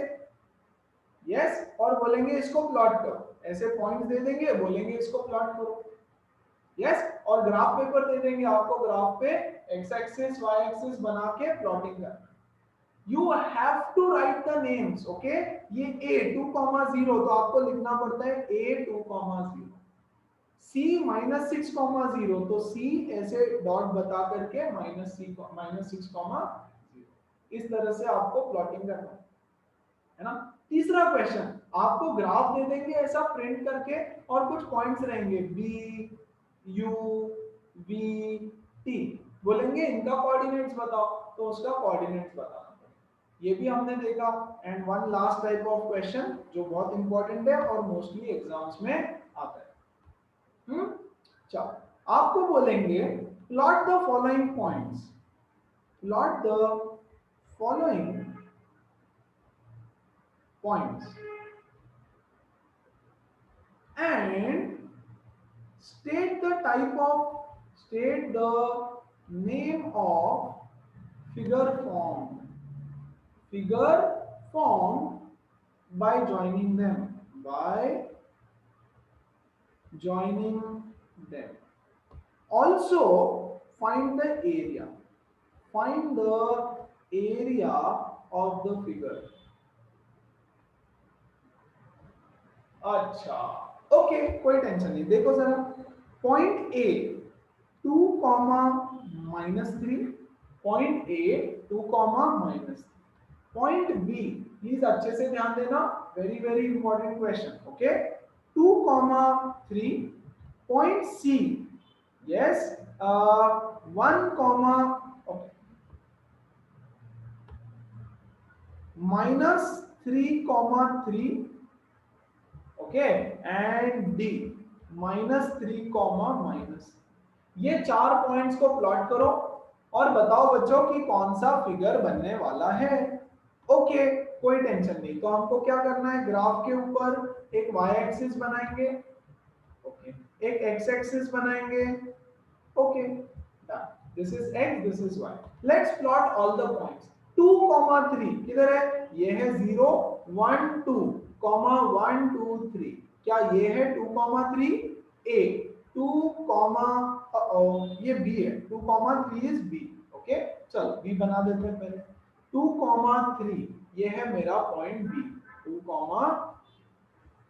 यस, और बोलेंगे इसको प्लॉट करो, ऐसे पॉइंट्स दे देंगे, बोलेंगे इसको प्लॉट करो, यस, और ग्राफ पेपर दे देंगे आपको, ग्राफ पे एक्स एक्सिस वाई एक्सिस बना के प्लॉटिंग करना, you have to write the names, okay. ये a 2,0 तो आपको लिखना पड़ता है a 2,0, c -6,0 तो c ऐसे डॉट बता करके -6,0, इस तरह से आपको प्लॉटिंग करना है ना। तीसरा क्वेश्चन, आपको ग्राफ दे देंगे ऐसा प्रिंट करके और कुछ पॉइंट्स रहेंगे बी यू वी टी, बोलेंगे इनका कोऑर्डिनेट्स बताओ, तो उसका कोऑर्डिनेट्स बताना पड़ेगा। ये भी हमने देखा। And one last type of question जो बहुत इंपॉर्टेंट है और मोस्टली एग्जाम्स में आता है। चलो, आपको बोलेंगे plot the following points, plot the following points and state the name of figure formed by joining them. Also find the area of the figure. अच्छा, ओके, कोई टेंशन नहीं। देखो जरा, point A 2,-3, point A 2,-3, point B, please अच्छे से ध्यान देना, very very important question, okay, 2,3, point C, yes, 1, -3,3, okay, and D -3, ये 4 पॉइंट्स को प्लॉट करो और बताओ बच्चों कि कौन सा फिगर बनने वाला है। ओके, कोई टेंशन नहीं। तो हमको क्या करना है, ग्राफ के ऊपर एक y एक्सिस बनाएंगे, ओके, एक x एक्सिस बनाएंगे, okay, this is x, this is y। Let's plot all the points. 2,3 किधर है, ये है 0, 1, 2, 1, 2, 3, क्या ये है 2,3 a, 2, ये b है, 2,3 इज b, ओके, चलो b बना देते हैं पहले। 2,3 ये है मेरा पॉइंट b,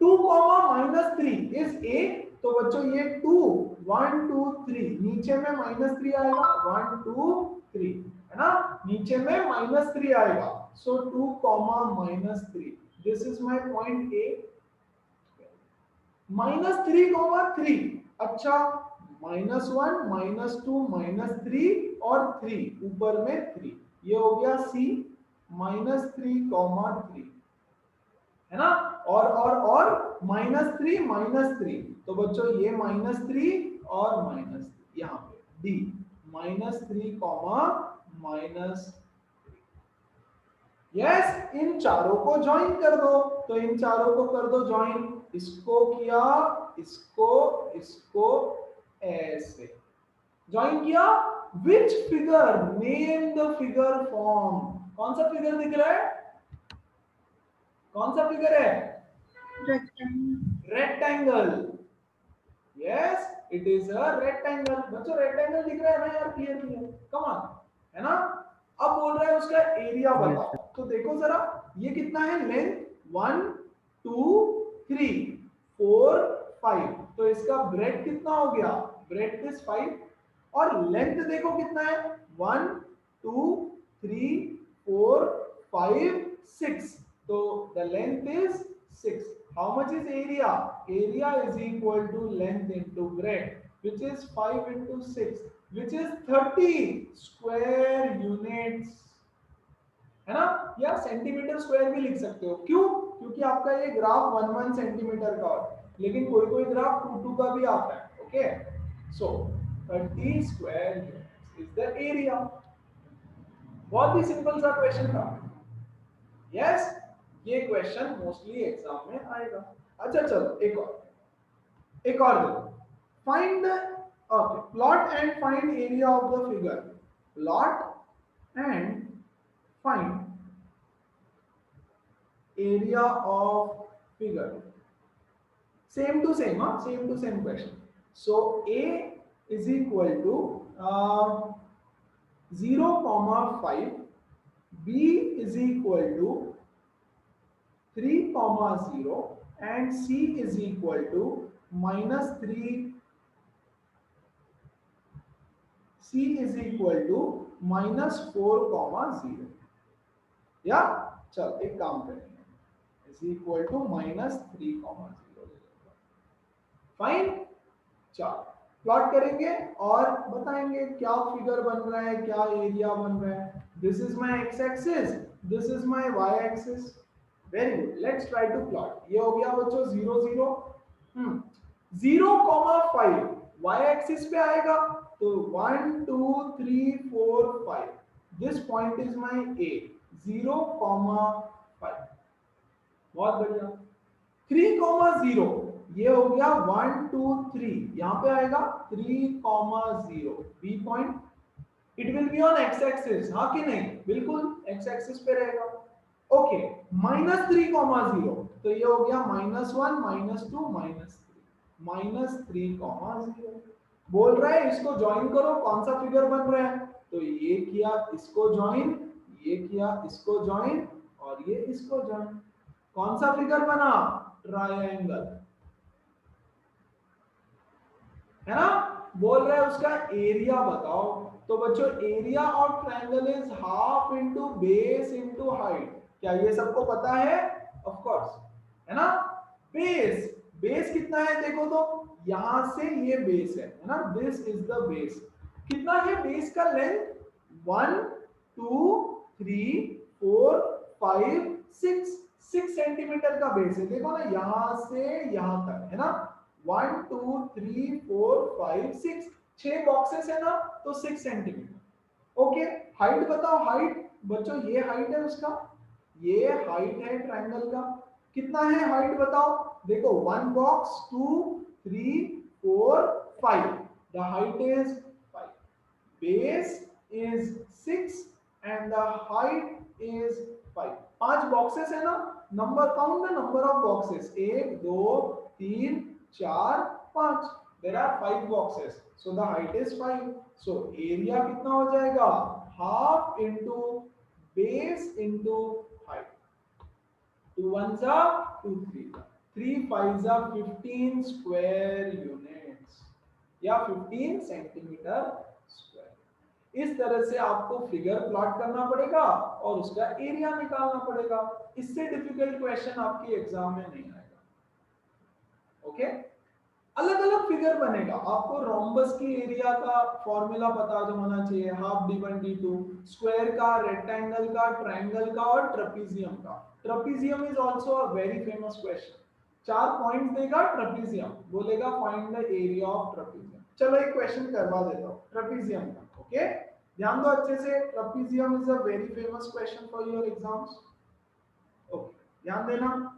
2,-3 इज a, तो बच्चों ये 2, 1, 2, 3, नीचे में -3 आएगा, 1, 2, 3, है ना, नीचे में -3 आएगा, सो 2, this is my point A, -3,3, अच्छा, -1, -2, -3 और 3, ऊपर में 3, ये हो गया C, -3,3, है ना, और -3, तो बच्चों ये -3 और -3, यहाँ पे D, -3, यस, इन चारों को ज्वाइन कर दो, तो इन चारों को कर दो ज्वाइन, इसको किया, इसको ऐसे ज्वाइन किया। Which figure, name the figure form, कौन सा फिगर दिख रहा है, कौन सा फिगर है, rectangle, yes, it is a rectangle. बच्चों रेक्टेंगल दिख रहा है ना यार, क्लियर, कम ऑन, है ना। अब बोल रहा है उसका एरिया बताओ, तो देखो जरा, ये कितना है, लेंथ 1, 2, 3, 4, 5, तो इसका ब्रेड कितना हो गया, ब्रेड इज 5, और लेंथ देखो कितना है, 1, 2, 3, 4, 5, 6, तो the length is 6। How much is area? Area is equal to length into breadth, which is 5 into 6, which is 30 square units, है ना, या सेंटीमीटर स्क्वायर भी लिख सकते हो, क्यों, क्योंकि आपका ये ग्राफ 1 सेंटीमीटर का है, लेकिन कोई कोई ग्राफ 2 का भी आता है, okay, so 30 square units is the area. बहुत ही सिंपल सा क्वेश्चन था, यस, ये क्वेश्चन मोस्टली एग्जाम में आएगा। अच्छा चलो एक और देखो, find the, okay, plot and find area of the figure, plot and find area of figure, same to same, same to same question. So a is equal to 0,5, b is equal to 3,0, and c is equal to -3, c is equal to -4,0, या चल एक काम करेंगे is equal to -3,0 fine. चल plot करेंगे और बताएंगे क्या फिगर बन रहा है, क्या एरिया बन रहा है। This is my x axis, this is my y axis. Very good, let's try to plot. ये हो गया बच्चों 0 0 0,5 वाई एक्सिस पे आएगा तो 1 2 3 4 5 this point is my A 0,5। बहुत बढ़िया। 3,0 ये हो गया 1 2 3 यहां पे आएगा 3,0 B point. It will be on x axis, हाँ कि नहीं, बिल्कुल एक्स एक्सिस पे रहेगा। ओके -3,0 तो ये हो गया -1 -2 -3 बोल रहा है इसको ज्वाइन करो, कौन सा फिगर बन रहा है, तो ये किया इसको ज्वाइन, ये किया इसको ज्वाइन और ये इसको ज्वाइन। कौन सा फिगर बना, ट्रायंगल, है ना। बोल रहा है उसका एरिया बताओ, तो बच्चों area of triangle is half into base into height. क्या ये सबको पता है, ऑफ कोर्स, है ना। बेस, बेस कितना है देखो तो, यहां से ये बेस है ना, दिस इज द बेस। कितना है बेस का लेंथ, 1 2 3 4 5 6 सेंटीमीटर का बेस है। देखो ना यहां से यहां तक, है ना, 1 2 3 4 5 6 6 बॉक्सेस है ना, तो 6 सेंटीमीटर। ओके हाइट बताओ, हाइट बच्चों ये हाइट है उसका, ये हाइट है ट्रायंगल का। कितना है हाइट बताओ, देखो 1 box 2 3 4 5 the height is 5, base is 6 and the height is 5। 5 boxes है ना, number count the number of boxes, 1 2 3 4 5, there are 5 boxes, so the height is 5। So area कितना हो जाएगा, half into base into height. 2 1s are 2 3 3 5s are 15 square units या 15 centimetre square. इस तरह से आपको फिगर प्लॉट करना पड़ेगा और उसका एरिया निकालना पड़ेगा। इससे डिफिकल्ट क्वेश्चन आपके एग्जाम में नहीं आएगा। ओके अलग अलग फिगर बनेगा, आपको रोम्बस की एरिया का फॉर्मूला पता होना चाहिए, हाफ d1 d2, स्क्वायर का, रेक्टेंगल का, ट्रायंगल का और ट्रेपेजियम का। Trapezium is also a very famous question. 4 point देगा ट्रेपेजियम, बोलेगा find the area of trapezium. चलो एक क्वेश्चन करवा देता हूं ट्रेपेजियम का। ओके ध्यान दो अच्छे से, trapezium is a very famous question for your exams. Okay ध्यान देना।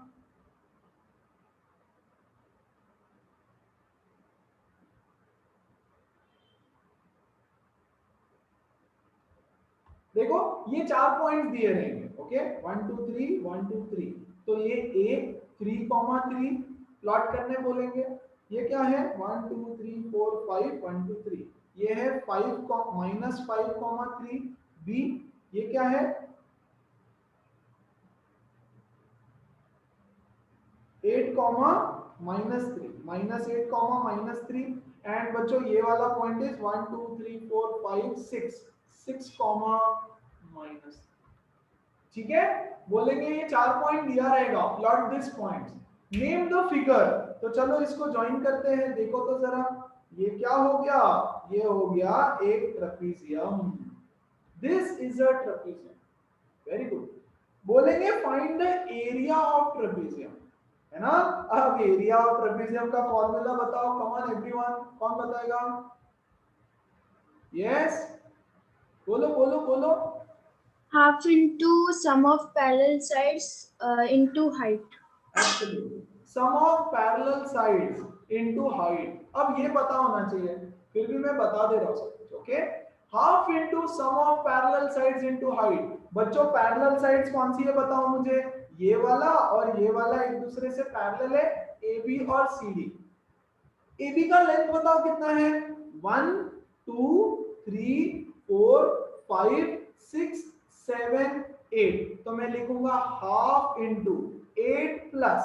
देखो ये 4 पॉइंट्स दिए रहेंगे। ओके 1 2 3 1 2 3, तो ये ए 3,3 प्लॉट करने बोलेंगे। ये क्या है 1 2 3 4 5 1 2 3, ये है 5 -5,3। बी ये क्या है 8, -3 -8, -3। एंड बच्चों ये वाला पॉइंट इज 1 2 3 4 5 6 6, माइनस। ठीक है बोलेंगे ये 4 पॉइंट दिया रहेगा, plot this points, name the figure. तो चलो इसको ज्वाइन करते हैं, देखो तो जरा ये क्या हो गया, ये हो गया एक trapezium. This is a trapezium, very good. बोलेंगे find the area of trapezium, है ना। अब एरिया ऑफ ट्रेपेजियम का फॉर्मूला बताओ, कम ऑन एवरीवन, कौन बताएगा, यस बोलो बोलो बोलो। Half into sum of parallel sides into height. Absolutely. Sum of parallel sides into height। अब ये पता होना चाहिए, फिर भी मैं बता दे रहा हूँ सब कुछ। Okay half into sum of parallel sides into height. बच्चों पैरेलल साइड्स कौन सी है बताओ मुझे, ये वाला और ये वाला एक दूसरे से पैरेलल है, ए बी और सी डी। ए बी का लेंथ बताओ कितना है, 1 2 3 4 5 6 7 8, तो मैं लिखूंगा half into 8 plus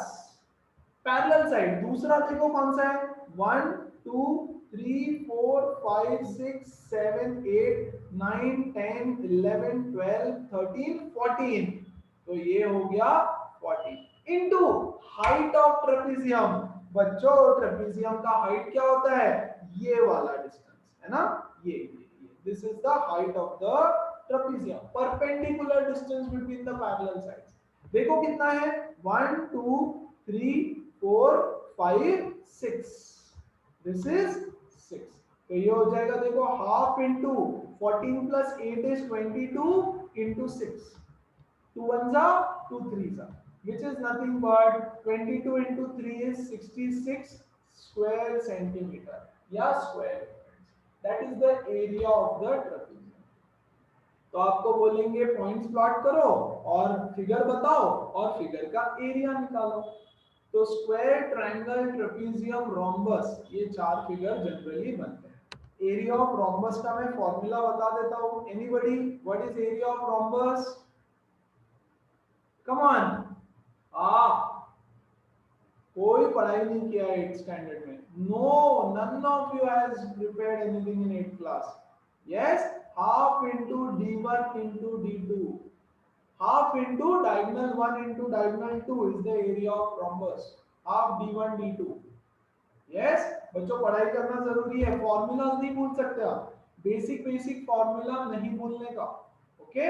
parallel side दूसरा देखो कौन सा है, 1 2 3 4 5 6 7 8 9 10 11 12 13 14, तो ये हो गया 40 इनटू हाइट ऑफ ट्रेपेजियम। बच्चों ट्रेपेजियम का हाइट क्या होता है, ये वाला डिस्टेंस है ना, ये this is the height of the trapezium, perpendicular distance between the parallel sides. देखो कितना है 1 2 3 4 5 6, दिस इज 6। तो ये हो जाएगा देखो half into 14 plus 8 is 22 into 6, 2 1 जा 2 3 जा, which is nothing but 22 into 3 is 66 square centimeter या square meters. That is the area of the trapezium. तो आपको बोलेंगे पॉइंट्स प्लॉट करो और फिगर बताओ और फिगर का एरिया निकालो। तो स्क्वायर, ट्रायंगल, ट्रेपेजियम, रोम्बस, ये चार फिगर जनरली बनते हैं। एरिया ऑफ रोम्बस का मैं फॉर्मूला बता देता हूं। Anybody, what is area of rhombus? Come on. कोई पढ़ाई नहीं किया 8th स्टैंडर्ड में? No, none of you has prepared anything in 8th class. Yes, half into d1 into d2, half into diagonal 1 into diagonal 2 is the area of rhombus, half d1 d2। Yes बच्चों पढ़ाई करना जरूरी है, formulas नहीं भूल सकते आप, basic formula नहीं भूलने का, okay.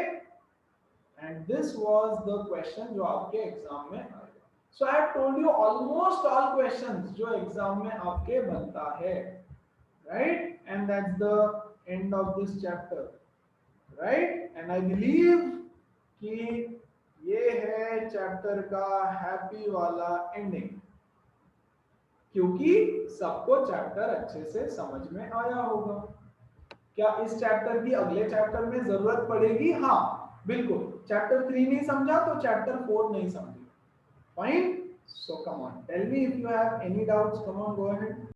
And this was the question जो आपके एग्जाम में आएगा। So I have told you almost all questions जो एग्जाम में आपके बनता है, right? And that's the end of this chapter, right? And I believe कि ये है चैप्टर का हैप्पी वाला एंडिंग, क्योंकि सबको चैप्टर अच्छे से समझ में आया होगा। क्या इस चैप्टर की अगले चैप्टर में जरूरत पड़ेगी? हाँ बिल्कुल। चैप्टर 3 नहीं समझा तो चैप्टर 4 नहीं समझे, fine. So come on, tell me if you have any doubts. Come on, go ahead.